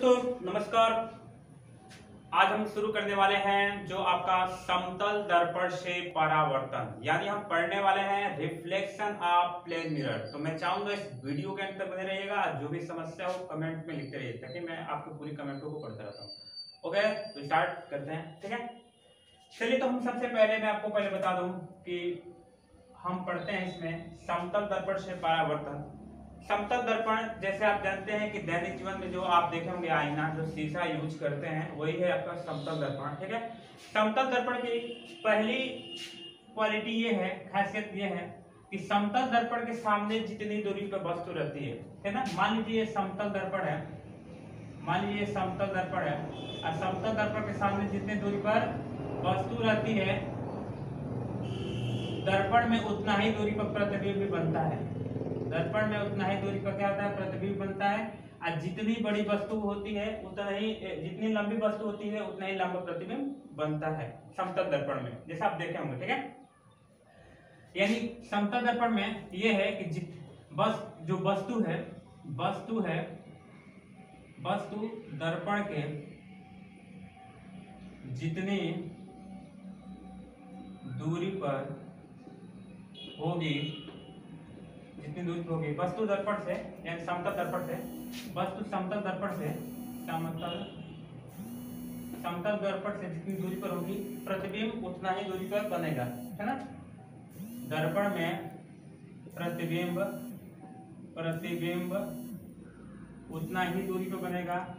दोस्तों नमस्कार। आज हम शुरू करने वाले हैं जो आपका समतल दर्पण से परावर्तन, यानी हम पढ़ने वाले हैं रिफ्लेक्शन ऑफ प्लेन मिरर। तो मैं चाहूंगा इस वीडियो के अंत तक बने रहिएगा। जो भी समस्या हो कमेंट में लिखते रहिए ताकि मैं आपकी पूरी कमेंटों को पढ़ता रहता हूँ। ओके, तो स्टार्ट करते हैं। ठीक है, चलिए। तो हम सबसे पहले मैं आपको पहले बता दूं कि हम पढ़ते हैं इसमें समतल दर्पण से परावर्तन। समतल दर्पण जैसे आप जानते हैं कि दैनिक जीवन में जो आप देखे होंगे आईना, जो शीशा यूज करते हैं, वही है आपका समतल दर्पण। ठीक है, समतल दर्पण की पहली क्वालिटी ये है, खासियत ये है कि समतल दर्पण के सामने जितनी दूरी पर वस्तु रहती है ना। मान लीजिए ये समतल दर्पण है, मान लीजिए समतल दर्पण है और समतल दर्पण के सामने जितनी दूरी पर वस्तु रहती है, दर्पण में उतना ही दूरी पर प्रतिबिंब भी बनता है। दर्पण में उतना ही दूरी पर क्या होता है, प्रतिबिंब बनता है। और जितनी बड़ी वस्तु होती है उतना ही, जितनी लंबी वस्तु होती है उतना ही लंबा प्रतिबिंब बनता है समतल दर्पण में, जैसा आप देखे होंगे। ठीक है, यानी समतल दर्पण में यह है कि बस जो वस्तु है वस्तु दर्पण के जितनी दूरी पर होगी, जितनी दूरी होगी वस्तु दर्पण से, यानी समतल दर्पण से, वस्तु समतल दर्पण से, समतल दर्पण से जितनी दूरी पर होगी प्रतिबिंब उतना ही दूरी पर बनेगा, है ना। दर्पण में प्रतिबिंब उतना ही दूरी पर बनेगा,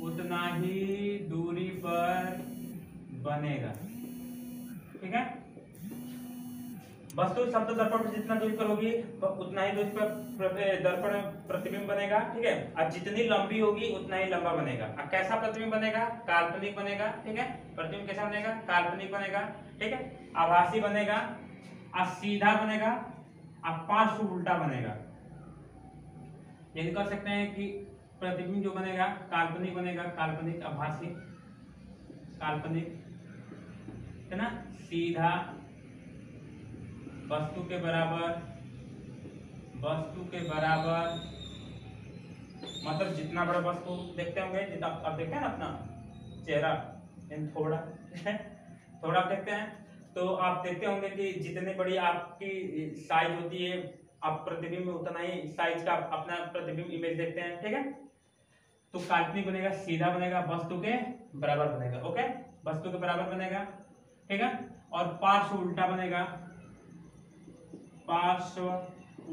उतना ही दूरी पर बनेगा। ठीक है, वस्तु समतल दर्पण पर जितना दूरी पर होगी उतना ही दूरी पर दर्पण प्रतिबिंब बनेगा। ठीक है, और जितनी लंबी होगी उतना ही लंबा बनेगा। अब कैसा प्रतिबिंब बनेगा, काल्पनिक बनेगा। ठीक है, प्रतिबिंब कैसा बनेगा, काल्पनिक बनेगा। ठीक है, आभासी बनेगा, और सीधा बनेगा, और पार्श्व उल्टा बनेगा। यदि कह सकते हैं कि प्रतिबिंब जो बनेगा काल्पनिक बनेगा, काल्पनिक, आभासी, काल्पनिक, है ना, सीधा, वस्तु के बराबर, मतलब जितना बड़ा वस्तु देखते होंगे, जितना आप देखते हैं ना अपना चेहरा, थोड़ा थोड़ा आप देखते हैं, तो आप देखते होंगे कि जितनी बड़ी आपकी साइज होती है, आप प्रतिबिंब में उतना ही साइज का अपना प्रतिबिंब इमेज देखते हैं। ठीक है, तो काल्पनिक बनेगा, सीधा बनेगा, वस्तु के बराबर बनेगा। ओके, वस्तु के बराबर बनेगा। ठीक है, और पार्श्व उल्टा बनेगा, पार्श्व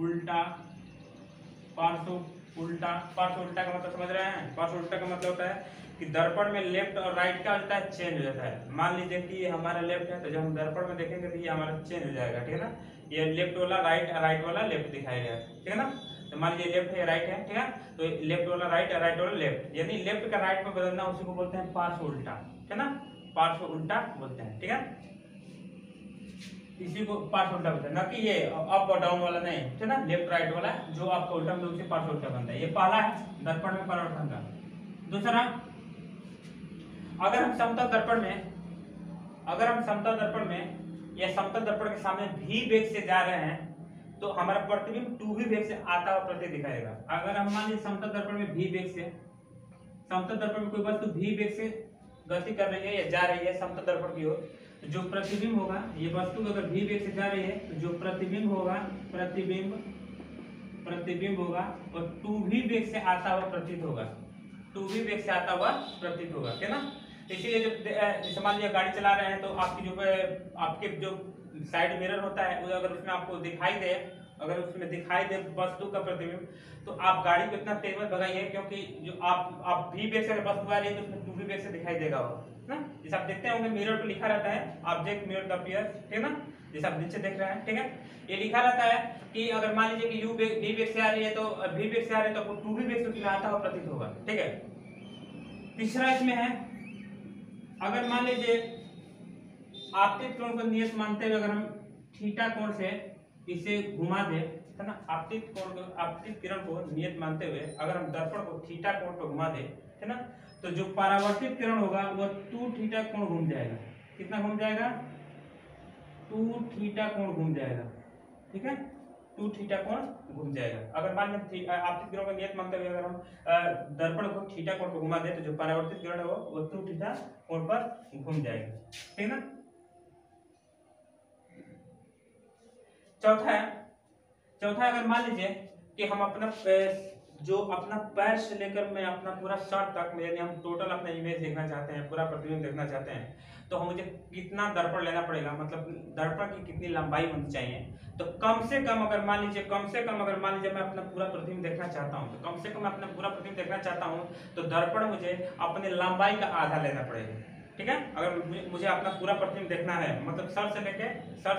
उल्टा का मतलब समझ रहे हैं। पार्श्व उल्टा का मतलब होता है कि दर्पण में लेफ्ट और राइट का होता है, चेंज हो जाता है। मान लीजिए कि ये हमारा लेफ्ट है, तो जब हम दर्पण में देखेंगे तो ये हमारा चेंज हो जाएगा। ठीक है ना, ये लेफ्ट वाला राइट, राइट वाला लेफ्ट दिखाएगा। ठीक है ना, तो मान लीजिए लेफ्ट है, राइट है। ठीक है, तो लेफ्ट वाला राइट, राइट वाला लेफ्ट, यानी लेफ्ट का राइट में बदलना, उसी को बोलते हैं पार्श्व उल्टा। ठीक है ना, पार्श्व उल्टा बोलते हैं। ठीक है, इसी को पार्श्व उल्टा बोलते हैं, ना कि ये अप और डाउन वाला नहीं। ठीक है ना, लेफ्ट राइट वाला जो आपका उल्टा मतलब उसे पार्श्व उल्टा बनता है। ये पहला है दर्पण में परावर्तन का। दूसरा, अगर हम समतल दर्पण में या समतल दर्पण के सामने भी वेग से जा रहे हैं तो हमारा प्रतिबिंब 2v वेग से आता हुआ प्रतीत दिखाएगा। अगर हम मान लीजिए समतल दर्पण में भी वेग से, समतल दर्पण में कोई वस्तु भी वेग से गति कर रही है या जा रही है समतल दर्पण की ओर, जो प्रतिबिंब होगा, ये वस्तु अगर भी वेग से जा रही है तो जो प्रतिबिंब होगा, प्रतिबिंब होगा और 2v वेग से आता हुआ प्रतीत होगा, 2v वेग से आता हुआ प्रतीत होगा। ठीक है ना, इसीलिए जब मान लीजिए गाड़ी चला रहे हैं तो आपकी जो आपके जो साइड मिरर होता है, अगर उसमें आपको दिखाई दे, वस्तु का प्रतिबिंब, तो आप गाड़ी को इतना तेज मत भगाइए, क्योंकि जो आप भी वेग से वस्तु आ रही है तो उसमें 2v वेग से दिखाई देगा वो ना। जैसे आप देखते होंगे मिरर पे लिखा रहता है ऑब्जेक्ट मिरर द अपीयर। ठीक है ना, जैसे आप नीचे देख रहे हैं। ठीक है, ये लिखा रहता है कि अगर मान लीजिए कि v वेग से आ रही है तो v वेग से आ रही है तो 2v वेग से उसमें आता हुआ प्रतीत होगा। ठीक है, तीसरा इसमें है, अगर मान लीजिए आपतित कोण को नियत मानते हुए अगर हम थीटा कोण से इसे घुमा दे, है ना, आपतित किरण को नियत मानते हुए अगर हम दर्पण को थीटा कोण पर घुमा दे, है ना, तो जो परावर्तित किरण होगा वो 2 थीटा कोण घूम जाएगा। कितना घूम जाएगा, 2 थीटा कोण घूम जाएगा। ठीक है, 2 थीटा कोण घूम जाएगा। अगर मान लीजिए आपतित किरणों का नियत मानते हुए अगर हम दर्पण को थीटा कोण पर घुमा दे तो जो परावर्तित किरण है वो 2 थीटा कोण पर घूम जाएगा, ठीक ना। चौथा अगर मान लीजिए कि हम अपना जो अपना पैर से लेकर मैं अपना पूरा सर तक यानी हम टोटल अपना इमेज देखना चाहते हैं, पूरा प्रतिबिंब देखना चाहते हैं, तो हम मुझे कितना दर्पण लेना पड़ेगा, मतलब दर्पण की कितनी लंबाई होनी चाहिए। तो कम से कम अगर मान लीजिए मैं अपना पूरा प्रतिबिंब देखना चाहता हूँ, तो कम से कम अपना पूरा प्रतिबिंब देखना चाहता हूँ तो दर्पण मुझे अपने लंबाई का आधा लेना पड़ेगा, ठीक है। अगर मुझे अपना पूरा प्रतिबिंब देखना है, मतलब सर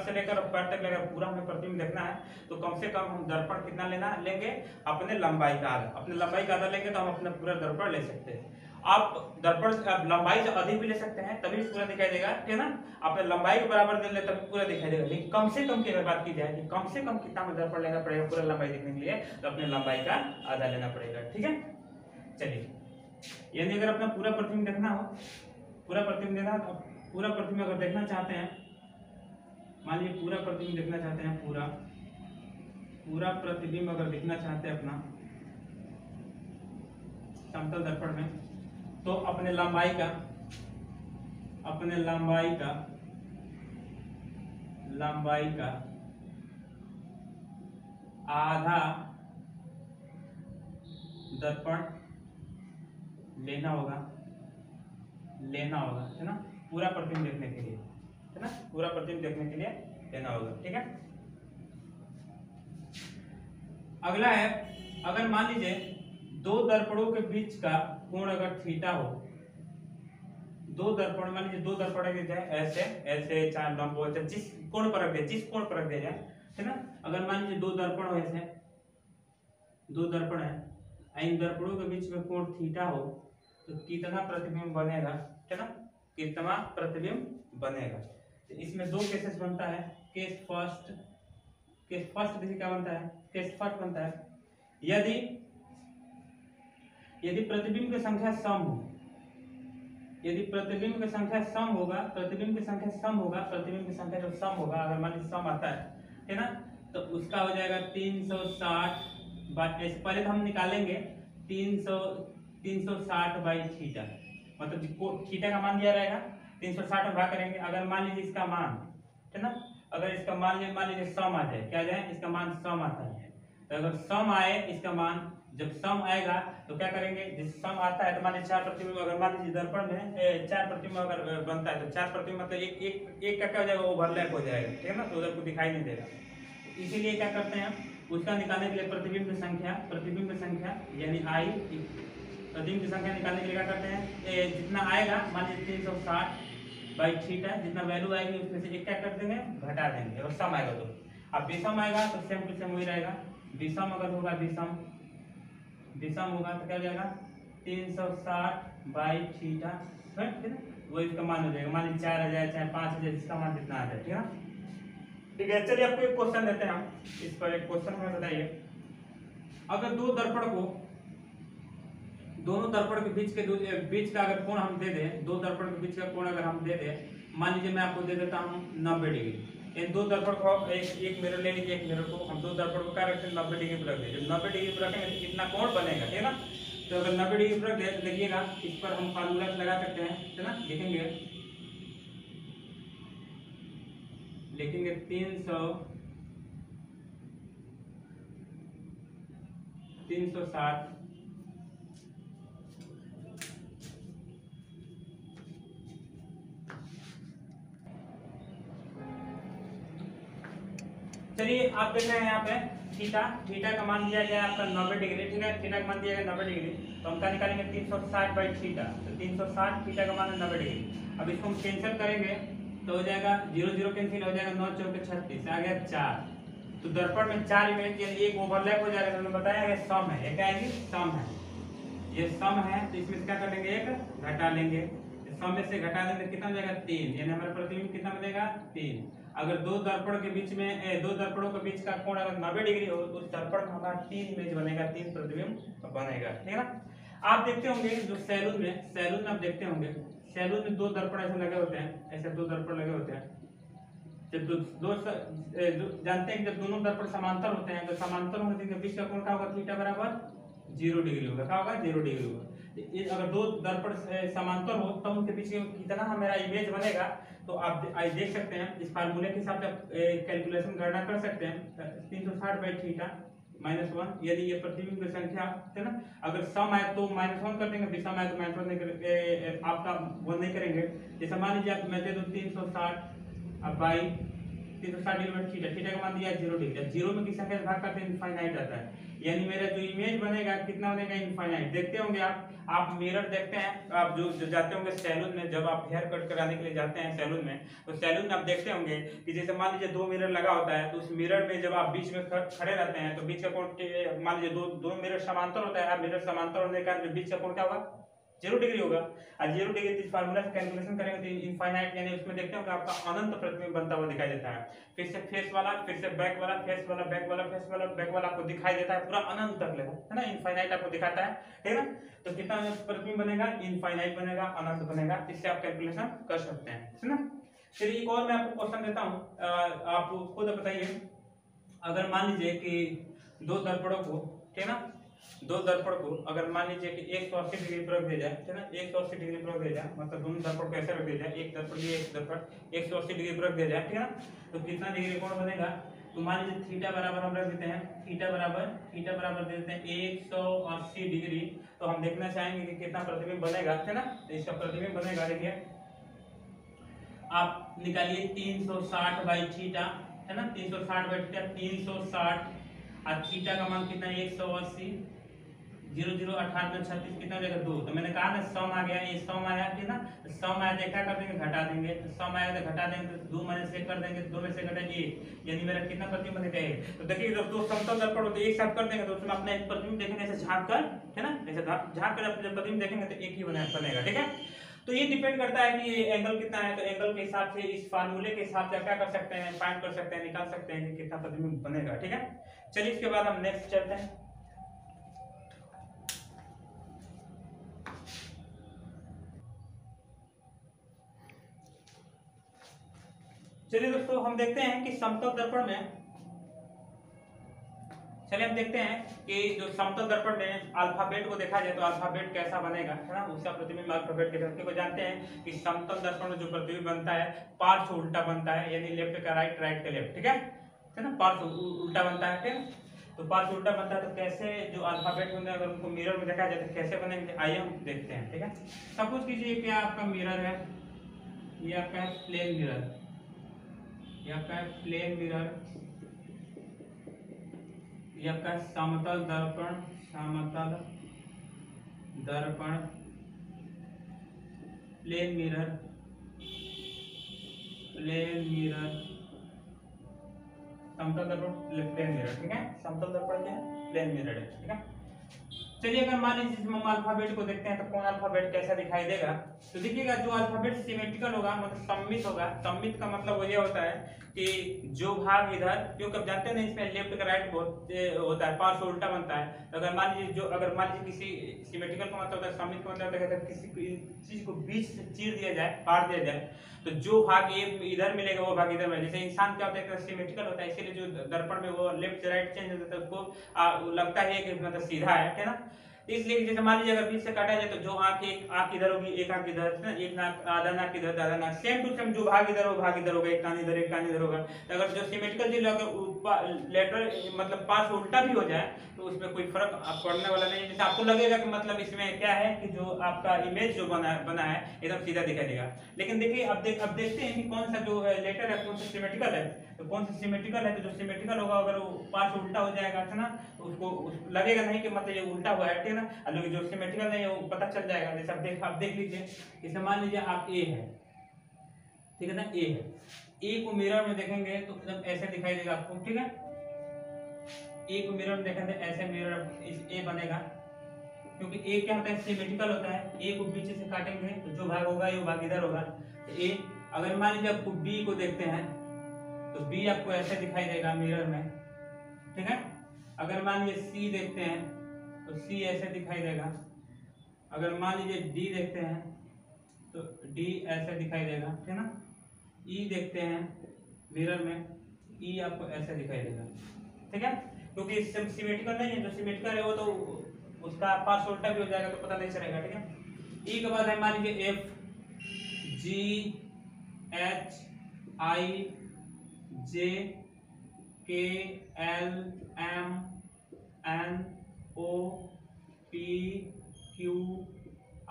से लेकर और पैर तक लेकर पूरा हमें प्रतिबिंब देखना है, तो कम से कम हम दर्पण कितना लेंगे अपने लंबाई का आधा। अपने लंबाई का आधा लेंगे तो हम अपना पूरा दर्पण ले सकते हैं। आप दर्पण लंबाई से अधिक भी ले सकते हैं तभी पूरा दिखाई देगा, ठीक है ना। आपने लंबाई के बराबर दे ले तभी पूरा दिखाई देगा, लेकिन कम से कम की अगर बात की जाए कि कम से कम कितना हमें दर्पण लेना पड़ेगा पूरा लंबाई देखने के लिए, तो अपने लंबाई का आधा लेना पड़ेगा, ठीक है। चलिए, यानी अगर अपना पूरा प्रतिबिंब देखना हो, पूरा प्रतिबिंब अगर देखना चाहते हैं, मान लीजिए पूरा प्रतिबिंब देखना चाहते हैं, पूरा प्रतिबिंब अगर देखना चाहते हैं अपना समतल दर्पण में, तो अपने लंबाई का आधा दर्पण लेना होगा, है ना, पूरा प्रतिबिंब देखने के लिए, है ना, पूरा प्रतिबिंब देखने के लिए लेना होगा, ठीक है। अगला है, अगर मान लीजिए दो दर्पणों के बीच का कोण अगर थीटा हो, दो दर्पण मान लीजिए दो दर्पण रख दिया जाए ऐसे चार लंबवत जिस कोण पर रख दिया जाए, है ना। अगर मान लीजिए दो दर्पण हो, ऐसे दो दर्पण है, इन दर्पणों के बीच में कोण थीटा हो तो कितना प्रतिबिंब बनेगा, है ना, कितना प्रतिबिंब बनेगा। तो इसमें दो केसेस बनता है, केस फर्स्ट देखिए क्या बनता है, केस फर्स्ट बनता है यदि प्रतिबिंब की संख्या सम हो, यदि प्रतिबिंब की संख्या सम होगा, प्रतिबिंब की संख्या जो सम होगा, अगर मान लीजिए सम आता है ना, तो उसका हो जाएगा 360 पहले तो हम निकालेंगे 360 बाई थीटा, मतलब थीटा का मान दिया रहेगा 360 में भाग करेंगे। अगर मान लीजिए इसका मान, है ना, अगर इसका मान लीजिए सम आ जाए, क्या जाए, इसका मान सम आता है, तो अगर सम आए इसका मान, जब सम आएगा तो क्या करेंगे, जिस सम आता है तो मान लीजिए 4 प्रतिबिंब, अगर मान लीजिए दर्पण में 4 प्रतिबिंब अगर बनता है तो 4 प्रतिबिंब मतलब एक का क्या हो जाएगा, ओवरलैप हो जाएगा, ठीक है ना, तो उधर को दिखाई नहीं देगा। इसीलिए क्या करते हैं, उसका निकालने के लिए प्रतिबिंब की संख्या यानी आई, प्रतिबिंब की संख्या निकालने के लिए क्या करते हैं, जितना आएगा मान लीजिए 360 बाई थीटा, जितना वैल्यू आएगी उसमें से एक क्या कर देंगे, घटा देंगे। अगर सम आएगा तो, अब विषम आएगा तो सेम टू सेम वही रहेगा, विषम अगर होगा, विषम होगा तो क्या हो जाएगा 360 बाई थीटा, ठीक है, वो इसका मान हो जाएगा, मान लीजिए 4 आ जाए चाहे 5 आ जाए, जिसका मान जितना आ जाए, ठीक है। ठीक है, चलिए आपको एक क्वेश्चन देते हैं हम, इस पर एक क्वेश्चन हमें बताइए। अगर दोनों दर्पण के बीच का अगर कोण हम दे दें, दो दर्पण के बीच का कोण अगर हम दे दें, मान लीजिए मैं आपको दे देता हूँ 90 डिग्री, इन दो दर्पण को एक मिरर ले लीजिए, एक मिरर को हम दो दर्पण को क्या रखते हैं, 90 डिग्री पर रख दीजिए। 90 डिग्री पर रखेंगे तो कितना कोण बनेगा, ठीक है ना। तो अगर 90 डिग्री पर लिखिएगा, इस पर हम फार्मूला लगा सकते हैं, है ना, लिखेंगे 360 चलिए आप देख रहे हैं यहाँ पे थीटा का मान दिया गया आपका 90 डिग्री, ठीक है, थीटा का मान दिया गया 90 डिग्री, तो हम क्या निकालेंगे 360 बाई थीटा, तो 360 थीटा का मान है 90 डिग्री। अब इसको हम कैंसिल करेंगे तो हो जाएगा 0 0 कैंसिल हो जाएगा, 9 4 36 आ गया 4, तो दर्पण में 4 इमेज यानी एक ओवरलैप हो जाएगा, मैंने बताया ये सम है, ये क्या है, सम है, ये सम है, तो इसमें क्या कर लेंगे, एक घटा लेंगे, सम में से घटा लेंगे कितना हो जाएगा 3, यानी हमारा प्रतिबिंब कितना बनेगा 3। अगर दो दर्पणों के बीच का कोण अगर 90 डिग्री हो तो उस दर्पण में हमारा 3 इमेज बनेगा, 3 प्रतिबिंब बनेगा, ठीक है ना। आप देखते होंगे जो सैलून में आप देखते होंगे, सैलून में दो दर्पण ऐसे लगे होते हैं, ऐसे दो दर्पण लगे होते हैं, जब जानते हैं कि जब दोनों दर्पण समांतर होते हैं तो समांतर होने के बीच का कोण क्या होगा, थीटा बराबर 0 डिग्री होगा। क्या होगा, 0 डिग्री होगा। अगर दो दर्पण समांतर हो तब उनके बीच कितना हमारा इमेज बनेगा, तो आप देख सकते हैं इस फार्मूले के हिसाब से कैलकुलेशन गणना कर सकते हैं। 360/θ -1, यदि ये प्रतिबिंब की संख्या है ना, अगर सम आए तो -1 कर देंगे, विषम आए तो -1 नहीं करेंगे, आपका वो नहीं करेंगे। जैसे मान लीजिए आप मैं दे दूं 360/360 थीटा का मान दिया 0 डिग्री। 0 में किस संख्या से भाग करते हैं, इनफाइनाइट आता है, यानी मेरा जो इमेज बनेगा कितना बनेगा, इनफाइनाइट। देखते होंगे आप मिरर देखते हैं, आप जो जाते होंगे सैलून में, जब आप हेयर कट कराने के लिए जाते हैं सैलून में, तो सैलून में आप देखते होंगे कि जैसे मान लीजिए 2 मिरर लगा होता है, तो उस मिरर में जब आप बीच में खड़े रहते हैं तो बीच का कोण, मान लीजिए दो मिरर समांतर होता है, मिरर समांतर होने का बीच का कोण क्या होगा, 0 डिग्री होगा। और 0 डिग्री इस फार्मूला से कैलकुलेशन करेंगे तो इनफाइनाइट, यानी उसमें देखते हो कि आपका अनंत प्रतिबिंब बनता हुआ दिखाई देता है। फिर से फेस वाला, फिर से बैक वाला, फेस वाला, बैक वाला, फेस वाला, बैक वाला आपको दिखाई देता है, पूरा अनंत तक लेगा, है ना, इनफाइनाइट आपको दिखाता है, ठीक है ना। तो कितना प्रतिबिंब बनेगा, इनफाइनाइट बनेगा, अनंत बनेगा। इससे आप कैलकुलेशन कर सकते हैं, है ना। चलिए एक और मैं आपको क्वेश्चन देता हूँ, आप खुद बताइए। अगर मान लीजिए कि दो दर्पणों को, ठीक है ना, दो दर्पण को अगर मान लीजिए कि 180 डिग्री पर रख दिया जाए, ठीक है ना, 180 डिग्री पर रख दिया जाए, मतलब दोनों दर्पण को ऐसे रख दिया जाए, एक दर्पण ये एक दर्पण 180 डिग्री पर रख दिया जाए, ठीक है ना, तो कितना डिग्री कोण बनेगा। तो मान लीजिए थीटा बराबर हम रख देते हैं, थीटा बराबर दे देते हैं 180 डिग्री। तो हम देखना चाहेंगे कि कितना प्रतिबिंब बनेगा, है ना। तो इसका प्रतिबिंब बनेगा, देखिए आप निकालिए 360/θ, है ना, 360/θ, 360 और थीटा का मान कितना है 180, 0 0 18 36 कितना हो जाएगा 2। तो मैंने कहा ना सम आ गया, ये सम आया कि ना, सम आया तो क्या कर देंगे, घटा देंगे, तो सम आया तो घटा देंगे, तो 2 में से कर देंगे, 2 में से घटा 1, यानी मेरा कितना प्रतिबिंब बनेगा 1। तो देखिए जब दो समतल दर्पण होते एक साथ कर देंगे तो उसमें अपना एक प्रतिबिंब देखेंगे ऐसे झांक कर, है ना, ऐसे झांक कर जब प्रतिबिंब देखेंगे तो एक ही बनेगा, ठीक है। तो ये डिपेंड करता है कि ये एंगल कितना है, तो एंगल के हिसाब से इस फार्मूले के हिसाब से क्या कर सकते हैं, फाइंड कर सकते हैं, निकाल सकते हैं कि कितना प्रतिबिंब बनेगा, ठीक है। चलिए इसके बाद हम नेक्स्ट चलते हैं। चलिए दोस्तों हम देखते हैं कि समतल दर्पण में, चलिए हम देखते हैं कि जो समतल दर्पण में अल्फाबेट को देखा जाए तो अल्फाबेट कैसा बनेगा, है ना, उसका प्रतिबिंब अल्फाबेट के तरीके को जानते हैं कि समतल दर्पण में जो प्रतिबिंब बनता है पार्श्व उल्टा बनता है, यानी लेफ्ट का राइट, राइट का लेफ्ट, ठीक है ना, पार्श्व उल्टा बनता है, ठीक है। तो पार्श्व उल्टा बनता है तो कैसे जो अल्फाबेट बनते हैं अगर उनको मिरर में देखा जाए तो कैसे बनेंगे, आइए हम देखते हैं, ठीक है। सपोज कीजिए कि आपका मिरर है, ये आपका है प्लेन मिरर, ये आपका है प्लेन मिरर, ये आपका समतल दर्पण, समतल दर्पण, प्लेन मिरर, प्लेन मिरर, समतल दर्पण, प्लेन मिरर, ठीक है। समतल दर्पण क्या है, प्लेन मिरर है, ठीक है। चलिए अगर मान लीजिए हम अल्फाबेट को देखते हैं तो कौन अल्फाबेट कैसा दिखाई देगा। तो देखिएगा जो अल्फाबेट सिमेट्रिकल होगा मतलब सममित होगा। सममित का मतलब वो ये होता है कि जो भाग इधर, क्योंकि आप जानते हैं इसमें लेफ्ट का राइट बहुत होता है, पार्श्व उल्टा बनता है। तो अगर मान लीजिए किसी सिमेट्रिकल का मतलब होता है, सममित का मतलब होता है किसी चीज को बीच से चीर दिया जाए, काट दिया जाए, तो जो भाग ये इधर मिलेगा वो भाग इधर मिलेगा। जैसे इंसान क्या होता है सिमेट्रिकल होता है, इसीलिए जो दर्पण में वो लेफ्ट से राइट चेंज होता है उसको लगता है कि मतलब सीधा है ना। इसलिए जैसे मान लीजिए अगर बीच से काटा जाए तो जो आंख, एक आंख इधर होगी, एक आंख इधर, एक नाक, आधा नाक इधर, आधा नाक, सेम टू सेम जो भाग इधर हो भाग इधर होगा, एक कान इधर, एक कान इधर होगा। तो अगर जो सिमेट्रिकल चीज अगर लेटरल मतलब पास उल्टा भी हो जाए तो उसमें कोई फर्क पड़ने वाला नहीं है। जैसे आपको लगेगा कि मतलब इसमें क्या है कि जो आपका इमेज जो बना है एकदम सीधा दिखाई देगा। लेकिन देखिए अब देखते हैं कि कौन सा जो लेटर है कौन सा सिमेट्रिकल है। तो कौन सा सिमेट्रिकल है, तो जो सिमेट्रिकल होगा अगर वो पास उल्टा हो जाएगा है ना, तो उसको लगेगा नहीं कि मतलब ये उल्टा हुआ है, ठीक है ना। और जो सिमेट्रिकल नहीं है वो पता चल जाएगा। जैसे आप देख लीजिए, जैसे मान लीजिए आप ए है, ठीक है ना, ए है, ए को मिरर में देखेंगे तो एकदम ऐसे दिखाई देगा आपको, ठीक है। ए को मिरर में देखेंगे ऐसे मिरर ए बनेगा, क्योंकि ए क्या होता है सिमेट्रिकल होता है। ए को बीच से काटेंगे तो जो भाग होगा ये भाग इधर होगा। तो ए, अगर मान लीजिए आपको बी को देखते हैं तो बी आपको ऐसे दिखाई देगा मिरर में, ठीक है। अगर मान लीजिए सी देखते हैं तो सी ऐसे दिखाई देगा। अगर मान लीजिए डी देखते हैं तो डी ऐसे दिखाई देगा, ठीक है ना। ई देखते हैं मिरर में ई आपको ऐसा दिखाई देगा, ठीक है, क्योंकि सिमेट्रिकल नहीं है, जो सिमेट्रिकल है वो तो उसका पार्श्व उल्टा भी हो जाएगा तो पता नहीं चलेगा, ठीक है। ई के बाद है मान लीजिए F G H I J K L M N O P Q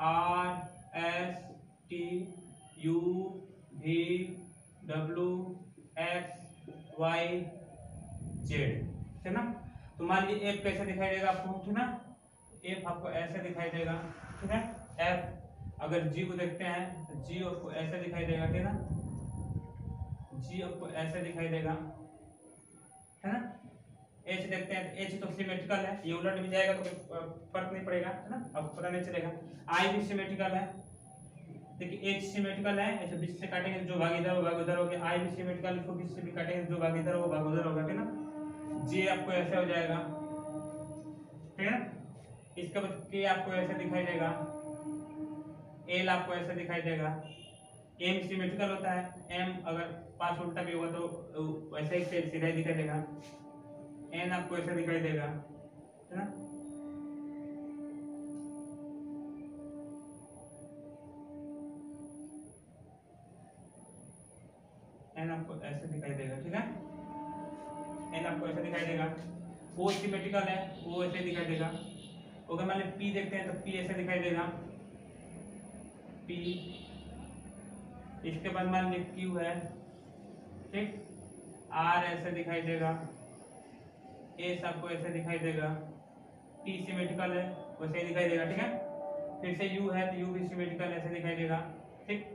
R S T U V W X Y Z, है ना। तो मान लीजिए एफ कैसे दिखाई देगा आपको, ठीक ना, एफ आपको ऐसे दिखाई देगा, ठीक है। एफ अगर जी को देखते हैं तो जी आपको ऐसे दिखाई देगा, ठीक ना, जी आपको ऐसे दिखाई देगा, है ना। एच देखते हैं तो एच तो सिमेट्रिकल है, ये उलट भी जाएगा तो कोई फर्क नहीं पड़ेगा, है ना, आपको पता नहीं चलेगा। आई भी सिमेट्रिकल है, देखिए एच सिमेट्रिकल है, ऐसे बीच से काटेंगे जो भाग इधर वो भाग उधर हो गया। आई भी सिमेट्रिकल, इसको बीच से भी काटेंगे जो भाग इधर वो भाग उधर होगा, ठीक ना। जे आपको ऐसे हो जाएगा, ठीक है ना। इसके बाद के आपको ऐसे दिखाई देगा, एल आपको ऐसे दिखाई देगा। एम सिमेट्रिकल होता है, एम अगर पास उल्टा भी होगा तो वैसे ही सीधा ही दिखाई देगा। एन आपको ऐसे दिखाई देगा, है ना। एन आपको ऐसे दिखाई देगा, ठीक है, एन आपको ऐसे दिखाई देगा। ओ सिमेट्रिकल है, ओ ऐसे दिखाई देगा। अगर मान लीजिए पी देखते हैं तो पी ऐसे दिखाई देगा, पी। इसके बाद मान लीजिए क्यू है, ठीक, आर ऐसे दिखाई देगा, एस आपको ऐसे दिखाई देगा। टी सिमेट्रिकल है वैसे ही दिखाई देगा, ठीक है। फिर से यू है तो यू भी सिमेट्रिकल ऐसे दिखाई देगा, ठीक।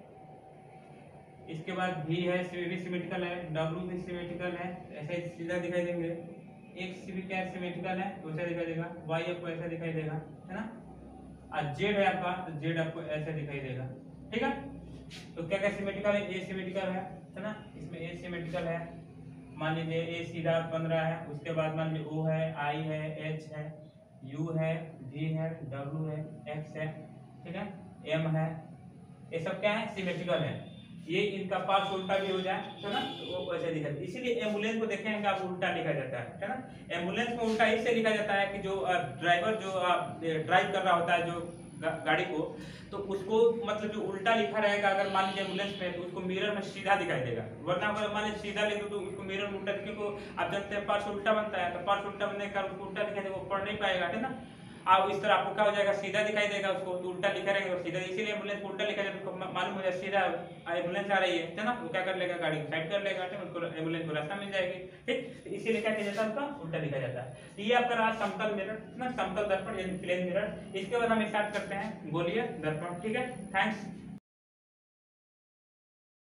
इसके बाद भी है, भी सिमेट्रिकल है, डब्ल्यू भी सिमेट्रिकल है, ऐसे सीधा दिखाई देंगे। एक्स भी क्या सिमेट्रिकल है वैसे दिखाई देगा, वाई आपको ऐसे दिखाई देगा, है ना। और जेड है आपका तो जेड आपको ऐसे दिखाई देगा, ठीक है। तो क्या क्या सिमेट्रिकल है, ए सिमेट्रिकल है ना, इसमें ए सिमेट्रिकल है। मान लीजिए ए सीधा बन रहा है, उसके बाद मान लीजिए ओ है, आई है, एच है, यू है, वी है, डब्ल्यू है, एक्स है, ठीक है, एम है, ये सब क्या है सिमेट्रिकल है। ये इनका पार्श्व उल्टा भी हो जाए तो ना तो वो वैसे लिखा जाता है। इसीलिए एम्बुलेंस को देखेंगे आप उल्टा लिखा जाता है ना। एम्बुलेंस में उल्टा इससे लिखा जाता है कि जो ड्राइवर जो ड्राइव कर रहा होता है जो गाड़ी को, तो उसको मतलब जो उल्टा लिखा रहेगा अगर मान लीजिए एम्बुलेंस में, तो उसको मिरर में सीधा दिखाई देगा। वरना अगर मान लीजिए सीधा लिखो तो उसको मिरर में उल्टा दिखे, को आप जानते हैं पार्श्व उल्टा बनता है, तो पार्श्व उल्टा बनने का उसको उल्टा दिखाई देगा, वो पढ़ नहीं पाएगा, ठीक ना। आप इस तरह आपको क्या हो जाएगा, सीधा दिखाई देगा उसको, तो उल्टा लिखा रहेगा और सीधा, इसीलिए एम्बुलेंस को उल्टा लिखा जाता है। तो मालूम हो जाए सीधा एम्बुलेंस आ रही है ना, वो क्या कर लेगा, गाड़ी साइड कर लेगा, ठीक, उसको एम्बुलेंस को रास्ता मिल जाएगी, ठीक। इसीलिए क्या किया जाता है, उसका उल्टा लिखा जाता है। तो ये आपका रहा समतल मिरर ना, समतल दर्पण यानी प्लेन मिरर। इसके बाद हम स्टार्ट करते हैं गोलीय दर्पण, ठीक है। थैंक्स।